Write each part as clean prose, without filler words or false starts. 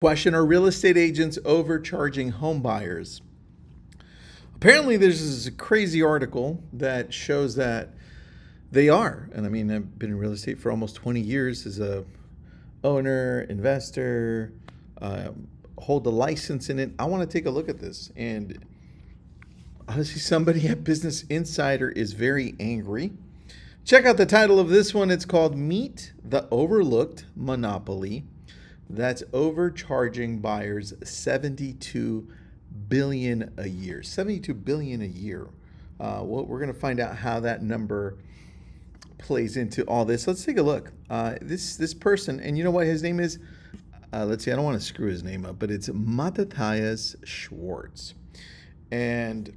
Question: are real estate agents overcharging home buyers? Apparently, there's this crazy article that shows that they are. And I mean, I've been in real estate for almost 20 years as a owner, investor, hold a license in it. I want to take a look at this. And obviously, somebody at Business Insider is very angry. Check out the title of this one. It's called Meet the Overlooked Monopoly that's overcharging buyers $72 billion a year. $72 billion a year. Well, we're going to find out how that number plays into all this. Let's take a look. This person, and you know what his name is? Let's see. I don't want to screw his name up, but it's Mattathias Schwartz. And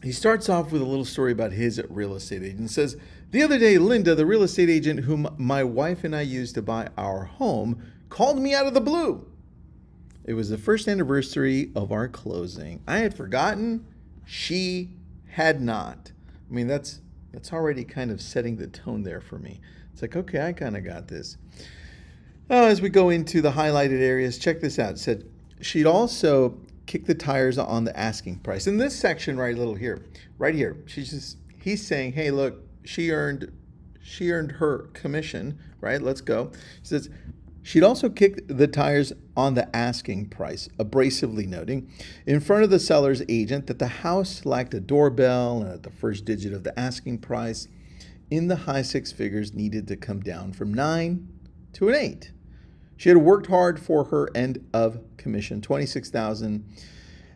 he starts off with a little story about his real estate agent. It says, the other day, Linda, the real estate agent whom my wife and I used to buy our home, called me out of the blue. It was the first anniversary of our closing. I had forgotten. She had not. I mean, that's already kind of setting the tone there for me. It's like, okay, I kind of got this. As we go into the highlighted areas, check this out. It said she'd also kick the tires on the asking price. In this section right here, he's saying, hey, look, she earned her commission, right? Let's go. She says, she'd also kick the tires on the asking price, abrasively noting in front of the seller's agent that the house lacked a doorbell and at the first digit of the asking price in the high six figures needed to come down from 9 to an 8. She had worked hard for her end of commission, $26,000,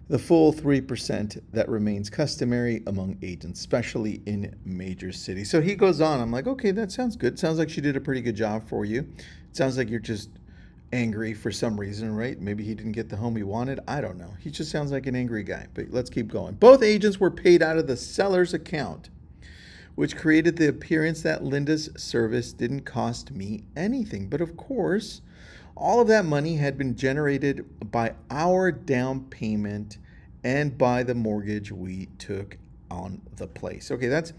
the full 3% that remains customary among agents, especially in major cities. So he goes on. I'm like, okay, that sounds good. Sounds like she did a pretty good job for you. It sounds like you're just angry for some reason, right? Maybe he didn't get the home he wanted. I don't know. He just sounds like an angry guy, but let's keep going. Both agents were paid out of the seller's account, which created the appearance that Linda's service didn't cost me anything. But of course, all of that money had been generated by our down payment and by the mortgage we took on the place. Okay, that's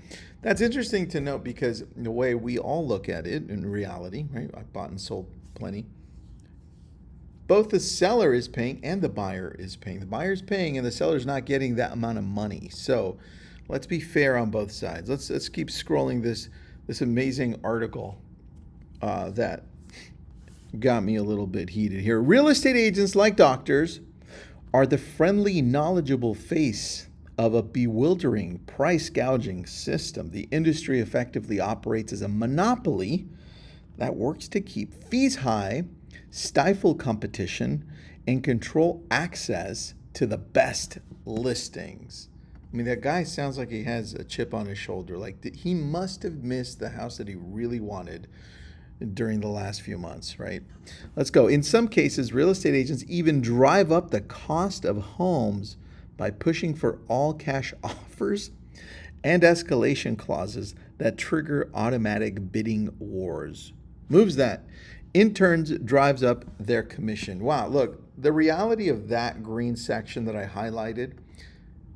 interesting to note because the way we all look at it in reality, right? I bought and sold plenty. Both the seller is paying and the buyer is paying. The buyer's paying and the seller's not getting that amount of money. So let's be fair on both sides. Let's keep scrolling this amazing article that got me a little bit heated here. Real estate agents, like doctors, are the friendly, knowledgeable face of a bewildering price gouging system. The industry effectively operates as a monopoly that works to keep fees high, stifle competition, and control access to the best listings. I mean, that guy sounds like he has a chip on his shoulder. Like he must have missed the house that he really wanted during the last few months, right? Let's go. In some cases, real estate agents even drive up the cost of homes by pushing for all cash offers and escalation clauses that trigger automatic bidding wars. Moves that, in turn, drives up their commission. Wow, look, the reality of that green section that I highlighted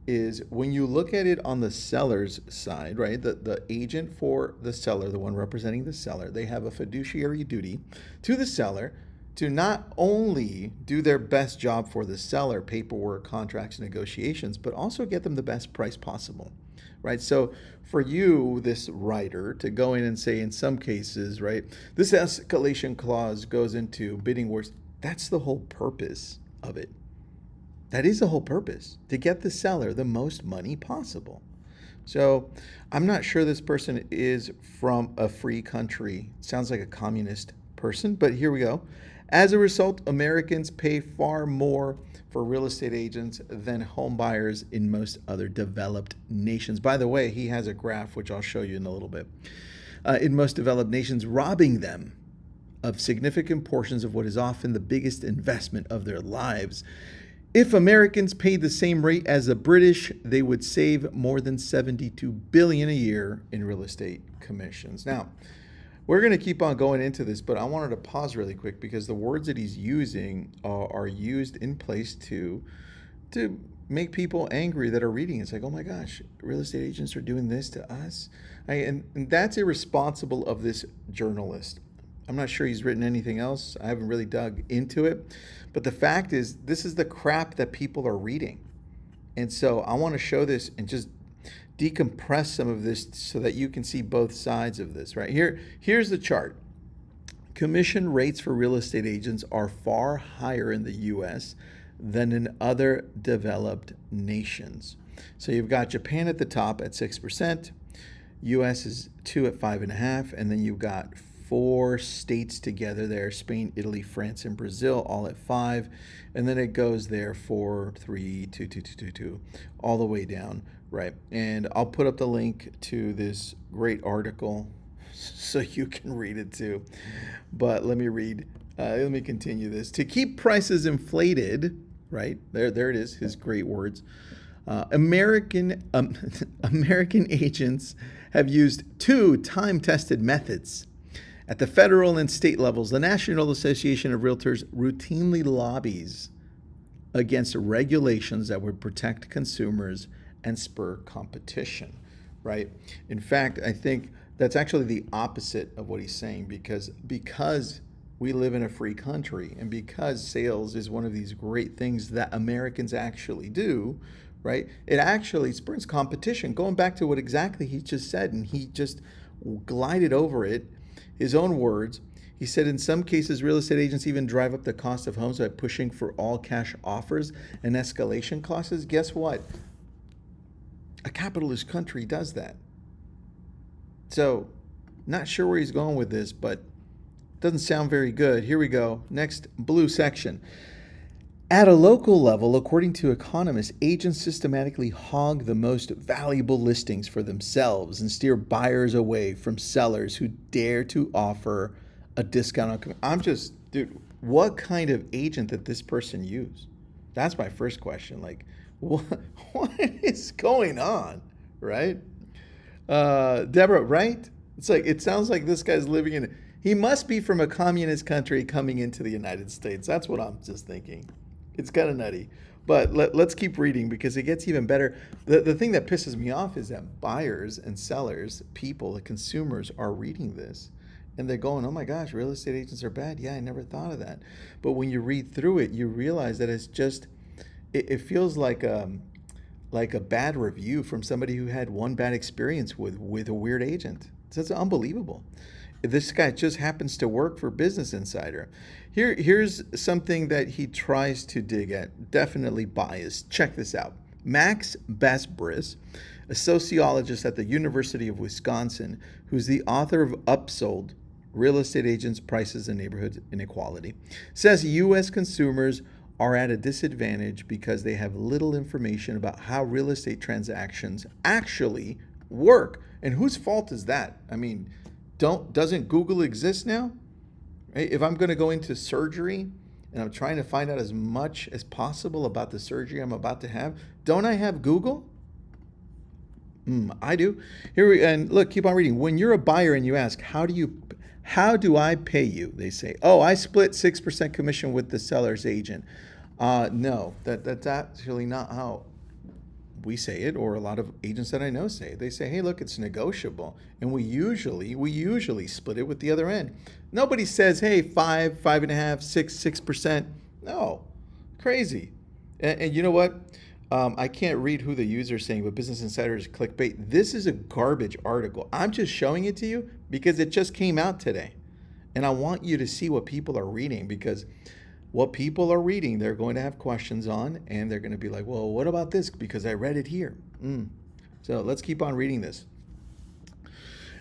is when you look at it on the seller's side, right? The agent for the seller, the one representing the seller, they have a fiduciary duty to the seller to not only do their best job for the seller, paperwork, contracts, negotiations, but also get them the best price possible, right? So for you, this writer, to go in and say in some cases, right, this escalation clause goes into bidding wars, that's the whole purpose of it. That is the whole purpose, to get the seller the most money possible. So I'm not sure this person is from a free country. Sounds like a communist person, but here we go. As a result, Americans pay far more for real estate agents than home buyers in most other developed nations. By the way, he has a graph, which I'll show you in a little bit. In most developed nations, robbing them of significant portions of what is often the biggest investment of their lives. If Americans paid the same rate as the British, they would save more than $72 billion a year in real estate commissions. Now, we're going to keep on going into this, but I wanted to pause really quick because the words that he's using are used in place to make people angry that are reading. It's like, oh my gosh, real estate agents are doing this to us. And that's irresponsible of this journalist. I'm not sure he's written anything else. I haven't really dug into it. But the fact is, this is the crap that people are reading. And so I want to show this and just decompress some of this so that you can see both sides of this, right? Here's the chart. Commission rates for real estate agents are far higher in the US than in other developed nations. So you've got Japan at the top at 6%, US is 2 at 5.5%, and then you've got 4 states together there, Spain, Italy, France, and Brazil, all at 5%, and then it goes there 4, 3, 2, 2, 2, 2, 2, all the way down, right? And I'll put up the link to this great article so you can read it too. But let me continue this. To keep prices inflated, right? There it is, his great words. American agents have used 2 time-tested methods. At the federal and state levels, the National Association of Realtors routinely lobbies against regulations that would protect consumers and spur competition, right? In fact, I think that's actually the opposite of what he's saying, because we live in a free country and because sales is one of these great things that Americans actually do, right? It actually spurs competition. Going back to what exactly he just said, and he just glided over it, his own words. He said, in some cases, real estate agents even drive up the cost of homes by pushing for all cash offers and escalation clauses. Guess what? A capitalist country does that. So, not sure where he's going with this, but doesn't sound very good. Here we go. Next, blue section. At a local level, according to economists, agents systematically hog the most valuable listings for themselves and steer buyers away from sellers who dare to offer a discount on. Dude, what kind of agent did this person use? That's my first question. Like, what is going on, right? Deborah, right? It sounds like this guy's he must be from a communist country coming into the United States. That's what I'm just thinking. It's kind of nutty. But let's keep reading because it gets even better. The thing that pisses me off is that buyers and sellers, people, the consumers are reading this and they're going, oh my gosh, real estate agents are bad. Yeah, I never thought of that. But when you read through it, you realize that it's just, it feels like a bad review from somebody who had one bad experience with a weird agent. It's unbelievable. This guy just happens to work for Business Insider. Here's something that he tries to dig at. Definitely biased. Check this out. Max Besbris, a sociologist at the University of Wisconsin, who's the author of Upsold, Real Estate Agents, Prices, and Neighborhood Inequality, says U.S. consumers are at a disadvantage because they have little information about how real estate transactions actually work. And whose fault is that? I mean, doesn't Google exist now? Right? If I'm going to go into surgery and I'm trying to find out as much as possible about the surgery I'm about to have, don't I have Google? I do. And look, keep on reading. When you're a buyer and you ask, how do I pay you? They say, oh, I split 6% commission with the seller's agent. No, that's actually not how we say it, or a lot of agents that I know say it. They say, hey, look, it's negotiable. And we usually split it with the other end. Nobody says, hey, 5, 5.5, 6%. No, crazy. And you know what? I can't read who the user is saying, but Business Insider is clickbait. This is a garbage article. I'm just showing it to you because it just came out today. And I want you to see what people are reading, because what people are reading, they're going to have questions on, and they're going to be like, well, what about this? Because I read it here. So let's keep on reading this.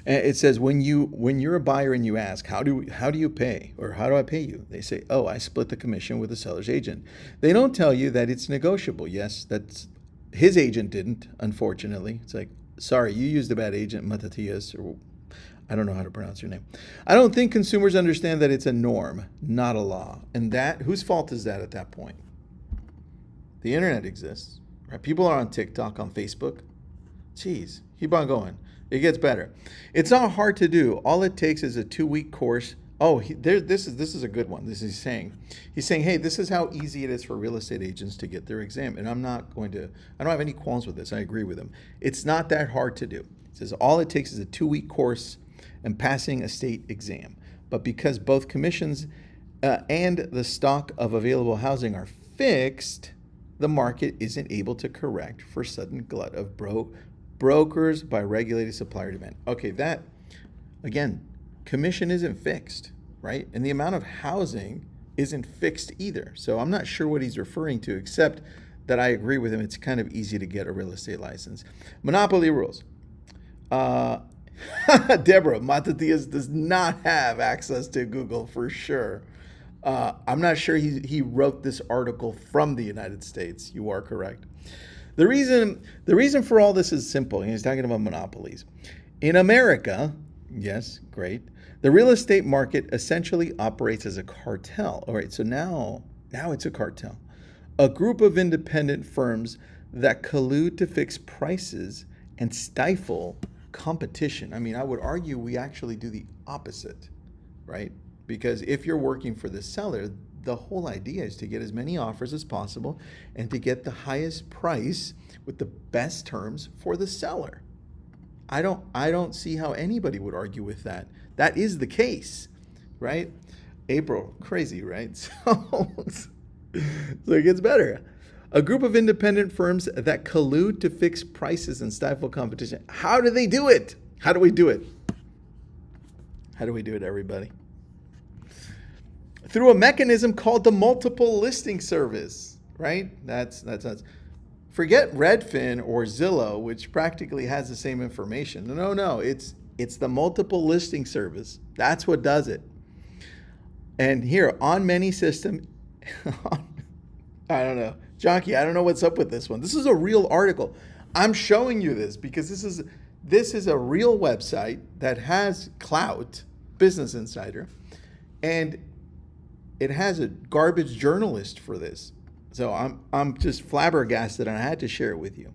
It says, when you're a buyer and you ask, how do you pay, or how do I pay you? They say, oh, I split the commission with the seller's agent. They don't tell you that it's negotiable. Yes, that's his agent didn't, unfortunately. It's like, sorry, you used a bad agent, Mattathias, or I don't know how to pronounce your name. I don't think consumers understand that it's a norm, not a law. And that, whose fault is that at that point? The internet exists, right? People are on TikTok, on Facebook. Jeez, keep on going. It gets better. It's not hard to do. All it takes is a 2-week course. Oh, this is a good one. He's saying, hey, this is how easy it is for real estate agents to get their exam. And I don't have any qualms with this. I agree with him. It's not that hard to do. It says all it takes is a 2-week course and passing a state exam. But because both commissions and the stock of available housing are fixed, the market isn't able to correct for sudden glut of brokers by regulated supplier demand. Okay, that, again, commission isn't fixed, right? And the amount of housing isn't fixed either. So I'm not sure what he's referring to, except that I agree with him. It's kind of easy to get a real estate license. Monopoly rules. Deborah, Mattathias does not have access to Google for sure. I'm not sure he wrote this article from the United States. You are correct. The reason for all this is simple. He's talking about monopolies. In America, yes, great. The real estate market essentially operates as a cartel. All right, so now it's a cartel. A group of independent firms that collude to fix prices and stifle competition. I mean, I would argue we actually do the opposite, right? Because if you're working for the seller, the whole idea is to get as many offers as possible and to get the highest price with the best terms for the seller. I don't see how anybody would argue with that. That is the case, right? April, crazy, right? So it gets better. A group of independent firms that collude to fix prices and stifle competition. How do they do it? How do we do it? How do we do it, everybody? Through a mechanism called the multiple listing service, right? That's forget Redfin or Zillow, which practically has the same information. No, it's the multiple listing service. That's what does it. And here, on many systems, I don't know. Jockey, I don't know what's up with this one. This is a real article. I'm showing you this because this is a real website that has clout, Business Insider, and it has a garbage journalist for this. So I'm just flabbergasted, and I had to share it with you.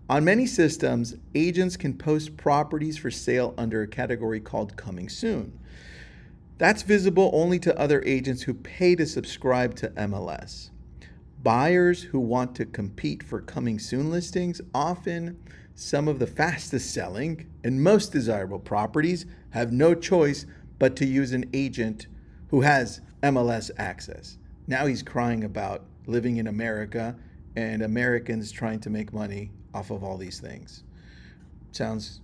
On many systems, agents can post properties for sale under a category called Coming Soon. That's visible only to other agents who pay to subscribe to MLS. Buyers who want to compete for Coming Soon listings, often some of the fastest selling and most desirable properties, have no choice but to use an agent who has MLS access. Now he's crying about living in America and Americans trying to make money off of all these things. Sounds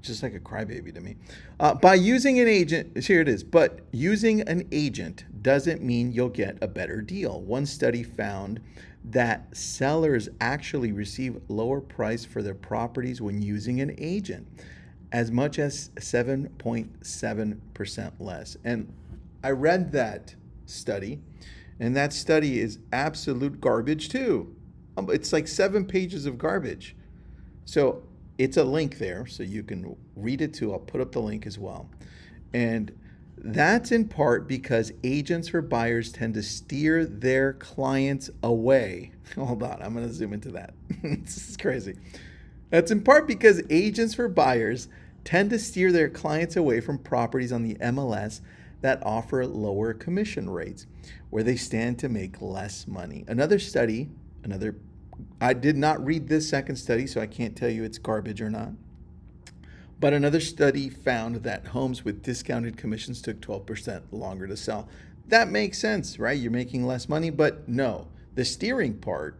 just like a crybaby to me. By using an agent, here it is, but using an agent doesn't mean you'll get a better deal. One study found that sellers actually receive lower price for their properties when using an agent, as much as 7.7% less. And I read that study, and that study is absolute garbage too. It's like 7 pages of garbage. So it's a link there, so you can read it too. I'll put up the link as well. And that's in part because agents for buyers tend to steer their clients away. Hold on, I'm going to zoom into that. This is crazy. That's in part because agents for buyers tend to steer their clients away from properties on the MLS that offer lower commission rates, where they stand to make less money. I did not read this second study, so I can't tell you it's garbage or not. But another study found that homes with discounted commissions took 12% longer to sell. That makes sense, right? You're making less money, but no. The steering part,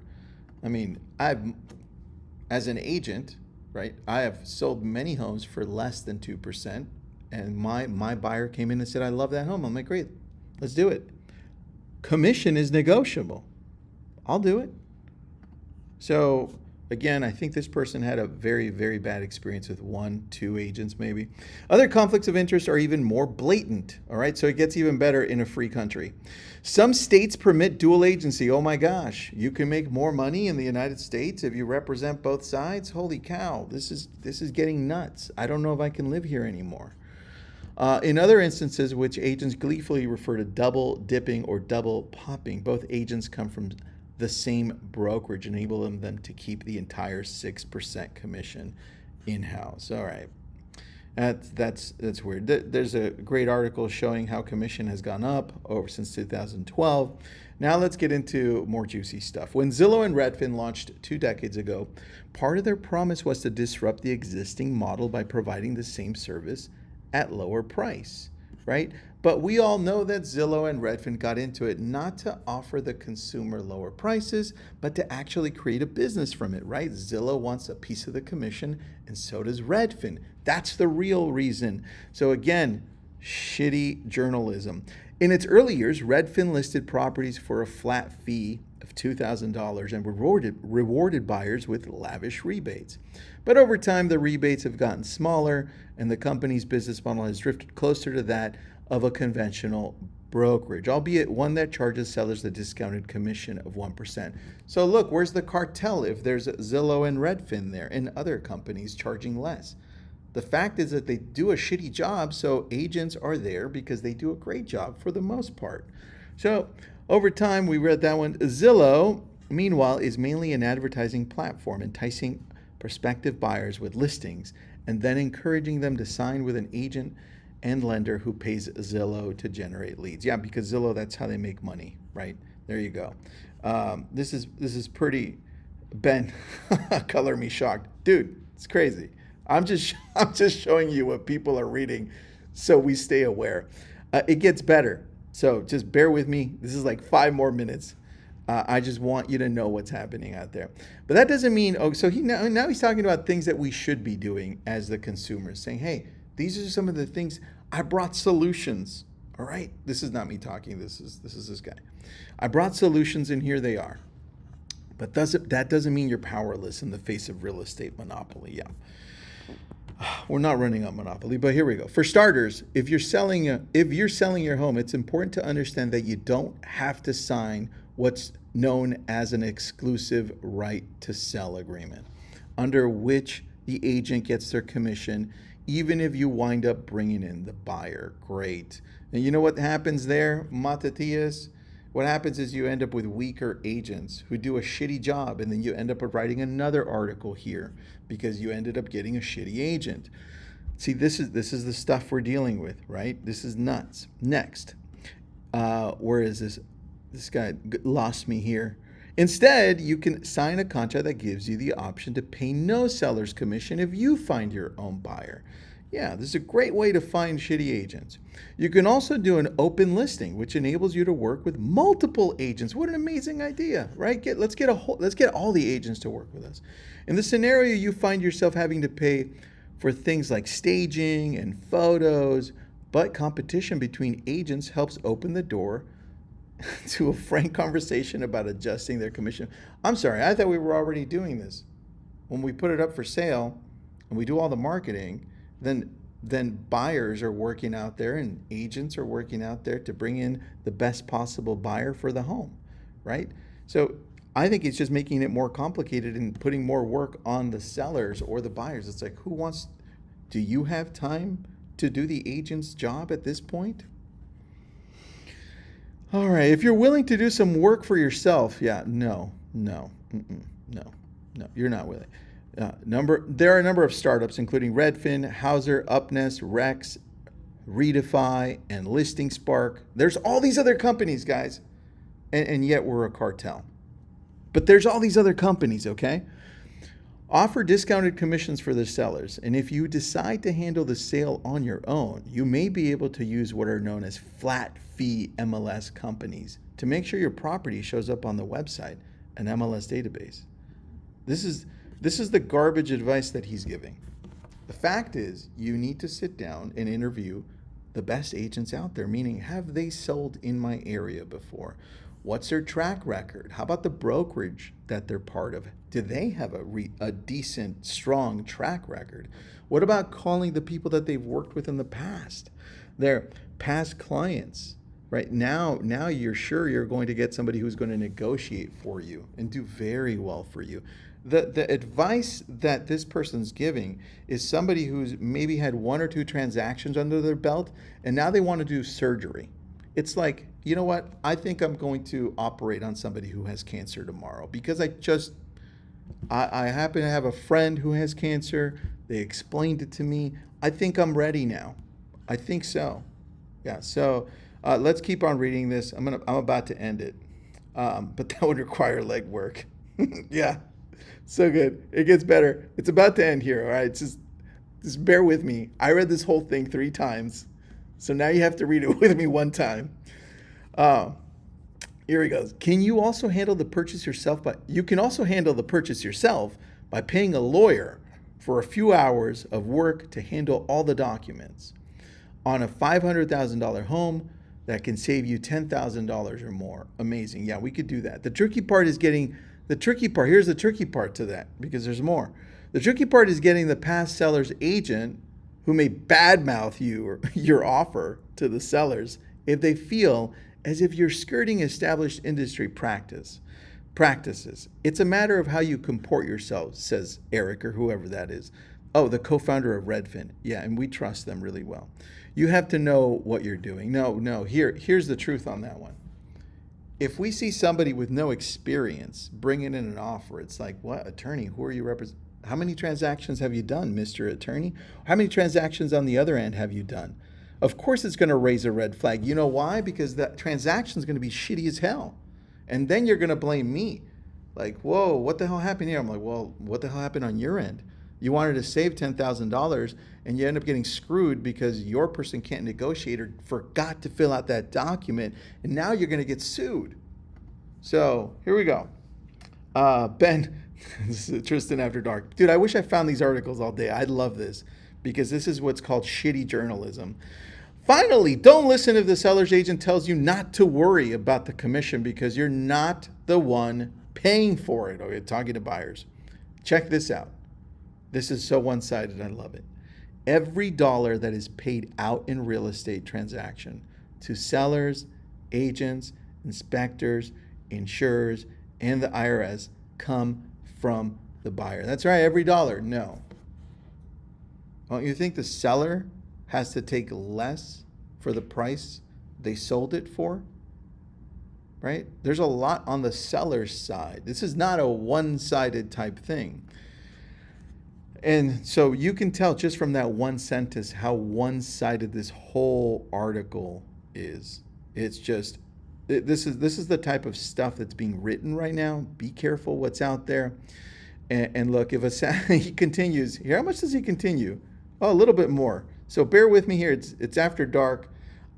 I mean, as an agent, right, I have sold many homes for less than 2%, and my buyer came in and said, I love that home. I'm like, great, let's do it. Commission is negotiable. I'll do it. So again, I think this person had a very, very bad experience with 1-2 agents maybe. Other conflicts of interest are even more blatant, all right? So it gets even better in a free country. Some states permit dual agency. Oh my gosh, you can make more money in the United States if you represent both sides? Holy cow, this is getting nuts. I don't know if I can live here anymore. In other instances, which agents gleefully refer to double dipping or double popping, both agents come from the same brokerage, enabling them to keep the entire 6% commission in-house. All right, that's weird. There's a great article showing how commission has gone up since 2012. Now let's get into more juicy stuff. When Zillow and Redfin launched 2 decades ago, part of their promise was to disrupt the existing model by providing the same service at lower price. right? But we all know that Zillow and Redfin got into it not to offer the consumer lower prices, but to actually create a business from it, right? Zillow wants a piece of the commission, and so does Redfin. That's the real reason. So again, shitty journalism. In its early years, Redfin listed properties for a flat fee of $2,000 and rewarded buyers with lavish rebates. But over time, the rebates have gotten smaller, and the company's business model has drifted closer to that of a conventional brokerage, albeit one that charges sellers a discounted commission of 1%. So look, where's the cartel if there's Zillow and Redfin there and other companies charging less? The fact is that they do a shitty job, so agents are there because they do a great job for the most part. So over time, we read that one. Zillow, meanwhile, is mainly an advertising platform, enticing prospective buyers with listings and then encouraging them to sign with an agent and lender who pays Zillow to generate leads. Yeah, because Zillow, that's how they make money, right? There you go. This is pretty, Ben, color me shocked. Dude, it's crazy. I'm just showing you what people are reading so we stay aware. It gets better. So just bear with me. This is like 5 more minutes. I just want you to know what's happening out there. But that doesn't mean, so now he's talking about things that we should be doing as the consumers, saying, hey, these are some of the things. I brought solutions. All right. This is not me talking. This is this guy. I brought solutions, and here they are. But that doesn't mean you're powerless in the face of real estate monopoly. Yeah. We're not running a monopoly, but here we go. For starters, if you're selling your home, it's important to understand that you don't have to sign what's known as an exclusive right to sell agreement, under which the agent gets their commission, even if you wind up bringing in the buyer. Great. And you know what happens there, Mattathias? What happens is you end up with weaker agents who do a shitty job, and then you end up writing another article here because you ended up getting a shitty agent. See, this is the stuff we're dealing with, right? This is nuts. Next, where is this? This guy lost me here. Instead, you can sign a contract that gives you the option to pay no seller's commission if you find your own buyer. Yeah, this is a great way to find shitty agents. You can also do an open listing, which enables you to work with multiple agents. What an amazing idea, right? Let's get all the agents to work with us. In the scenario, you find yourself having to pay for things like staging and photos, but competition between agents helps open the door to a frank conversation about adjusting their commission. I'm sorry, I thought we were already doing this. When we put it up for sale and we do all the marketing, then buyers are working out there and agents are working out there to bring in the best possible buyer for the home, right? So I think it's just making it more complicated and putting more work on the sellers or the buyers. It's like, do you have time to do the agent's job at this point? All right, if you're willing to do some work for yourself, no, you're not willing. There are a number of startups, including Redfin, Hauser, Upnest, Rex, Redefy, and Listing Spark. There's all these other companies, guys, and yet we're a cartel. But there's all these other companies, okay? Offer discounted commissions for the sellers, and if you decide to handle the sale on your own, you may be able to use what are known as flat fee MLS companies to make sure your property shows up on the website, an MLS database. This is the garbage advice that he's giving. The fact is, you need to sit down and interview the best agents out there, meaning have they sold in my area before? What's their track record? How about the brokerage that they're part of? Do they have a decent, strong track record? What about calling the people that they've worked with in the past? Their past clients, right? Now you're sure you're going to get somebody who's going to negotiate for you and do very well for you. The advice that this person's giving is somebody who's maybe had 1 or 2 transactions under their belt, and now they want to do surgery. It's like, you know what? I think I'm going to operate on somebody who has cancer tomorrow because I happen to have a friend who has cancer. They explained it to me. I think I'm ready now. I think so. Yeah. So let's keep on reading this. I'm about to end it, but that would require legwork. Yeah. So good. It gets better. It's about to end here. All right. Just bear with me. I read this whole thing 3 times. So now you have to read it with me one time. Here he goes. Can you also handle the purchase yourself? You can also handle the purchase yourself by paying a lawyer for a few hours of work to handle all the documents. On a $500,000 home, that can save you $10,000 or more. Amazing. Yeah, we could do that. The tricky part is here's the tricky part to that, because there's more. The tricky part is getting the past seller's agent, who may badmouth you or your offer to the sellers if they feel as if you're skirting established industry practices. It's a matter of how you comport yourself, says Eric, or whoever that is. Oh, the co-founder of Redfin. Yeah, and we trust them really well. You have to know what you're doing. Here's the truth on that one. If we see somebody with no experience bringing in an offer, it's like, what, attorney, who are you representing? How many transactions have you done, Mr. Attorney? How many transactions on the other end have you done? Of course it's going to raise a red flag. You know why? Because that transaction is going to be shitty as hell. And then you're going to blame me. Like, whoa, what the hell happened here? I'm like, well, what the hell happened on your end? You wanted to save $10,000 and you end up getting screwed because your person can't negotiate or forgot to fill out that document. And now you're going to get sued. So here we go. Ben, this is Tristan After Dark. Dude, I wish I found these articles all day. I love this because this is what's called shitty journalism. Finally, don't listen if the seller's agent tells you not to worry about the commission because you're not the one paying for it. Okay, talking to buyers. Check this out. This is so one-sided. I love it. Every dollar that is paid out in real estate transaction to sellers, agents, inspectors, insurers, and the IRS come from the buyer. That's right, every dollar. No. Don't you think the seller has to take less for the price they sold it for? Right? There's a lot on the seller's side. This is not a one-sided type thing. And so you can tell just from that one sentence how one-sided this whole article is. It's just, this is the type of stuff that's being written right now. Be careful what's out there. And look, he continues here. How much does he continue? Oh, a little bit more. So bear with me here. It's after dark.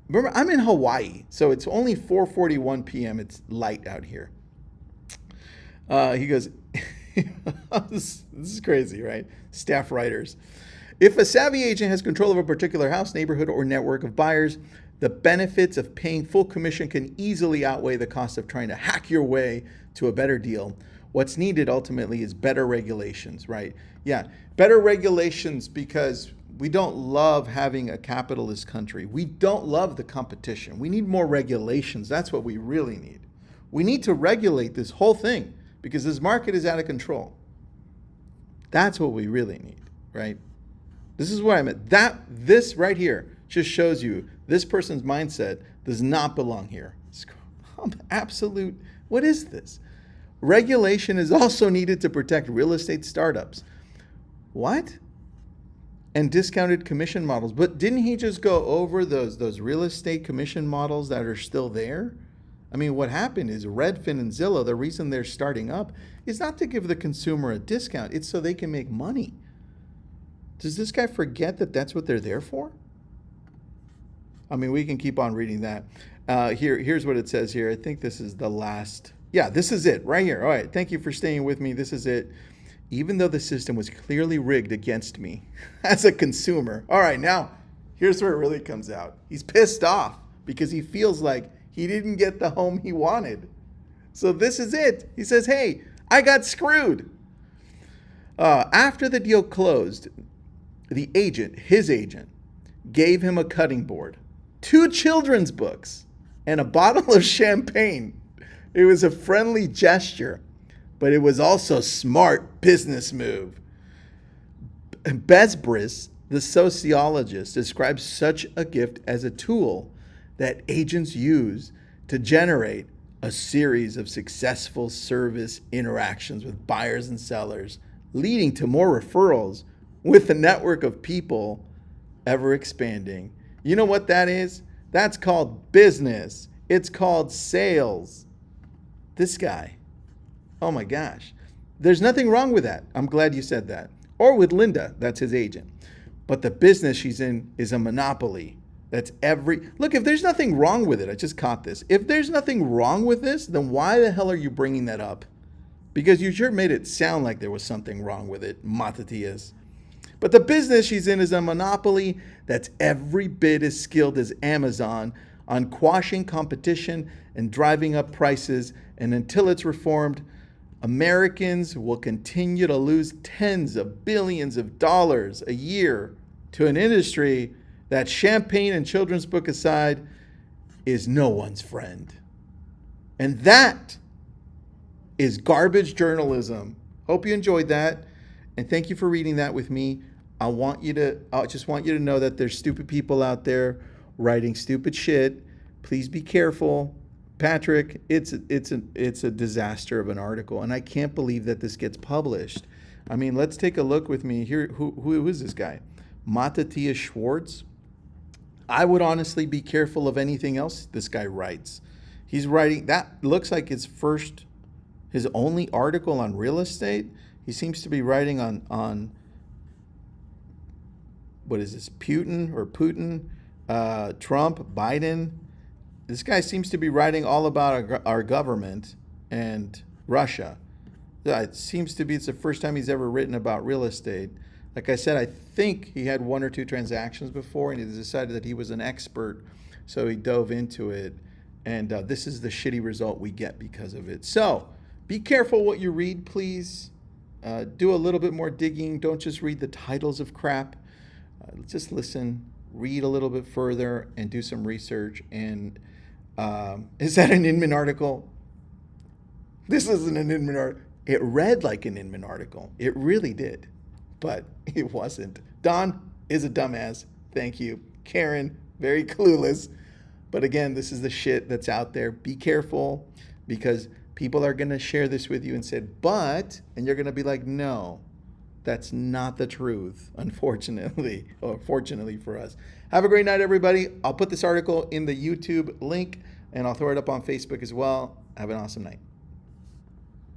Remember, I'm in Hawaii, so it's only 4:41 p.m. It's light out here. He goes, this is crazy, right? Staff writers. If a savvy agent has control of a particular house, neighborhood, or network of buyers, the benefits of paying full commission can easily outweigh the cost of trying to hack your way to a better deal. What's needed ultimately is better regulations, right? Yeah, better regulations because we don't love having a capitalist country. We don't love the competition. We need more regulations. That's what we really need. We need to regulate this whole thing because this market is out of control. That's what we really need, right? This is what I meant. This right here just shows you this person's mindset does not belong here. It's absolute, what is this? Regulation is also needed to protect real estate startups. What? And discounted commission models. But didn't he just go over those real estate commission models that are still there? I mean, what happened is Redfin and Zillow, the reason they're starting up is not to give the consumer a discount. It's so they can make money. Does this guy forget that that's what they're there for? I mean, we can keep on reading that. Here's what it says here. I think this is the last. Yeah, this is it right here. All right. Thank you for staying with me. This is it. Even though the system was clearly rigged against me as a consumer. All right. Now, here's where it really comes out. He's pissed off because he feels like he didn't get the home he wanted. So this is it. He says, hey, I got screwed. After the deal closed, his agent, gave him a cutting board, 2 children's books, and a bottle of champagne. It was a friendly gesture, but it was also a smart business move. Besbris, the sociologist, describes such a gift as a tool that agents use to generate a series of successful service interactions with buyers and sellers, leading to more referrals with a network of people ever expanding. You know what that is? That's called business. It's called sales. This guy. Oh my gosh. There's nothing wrong with that. I'm glad you said that. Or with Linda, that's his agent. But the business she's in is a monopoly. That's look, if there's nothing wrong with it, I just caught this. If there's nothing wrong with this, then why the hell are you bringing that up? Because you sure made it sound like there was something wrong with it, Mattathias. But the business she's in is a monopoly that's every bit as skilled as Amazon on quashing competition and driving up prices. And until it's reformed, Americans will continue to lose tens of billions of dollars a year to an industry that, champagne and children's book aside, is no one's friend. And that is garbage journalism. Hope you enjoyed that. And thank you for reading that with me. I just want you to know that there's stupid people out there writing stupid shit. Please be careful. Patrick, it's a disaster of an article, and I can't believe that this gets published. I mean, let's take a look with me here. Who is this guy? Mattathias Schwartz. I would honestly be careful of anything else this guy writes. He's writing, that looks like his only article on real estate. He seems to be writing on what is this, Putin, Trump, Biden. This guy seems to be writing all about our government and Russia. It seems to be it's the first time he's ever written about real estate. Like I said, I think he had one or two transactions before, and he decided that he was an expert, so he dove into it. And this is the shitty result we get because of it. So be careful what you read, please. Do a little bit more digging. Don't just read the titles of crap. Just listen, read a little bit further, and do some research. And is that an Inman article? This isn't an Inman article. It read like an Inman article. It really did, but it wasn't. Don is a dumbass. Thank you. Karen, very clueless. But again, this is the shit that's out there. Be careful, because people are going to share this with you and say, but, and you're going to be like, no, that's not the truth, unfortunately, or fortunately for us. Have a great night, everybody. I'll put this article in the YouTube link, and I'll throw it up on Facebook as well. Have an awesome night.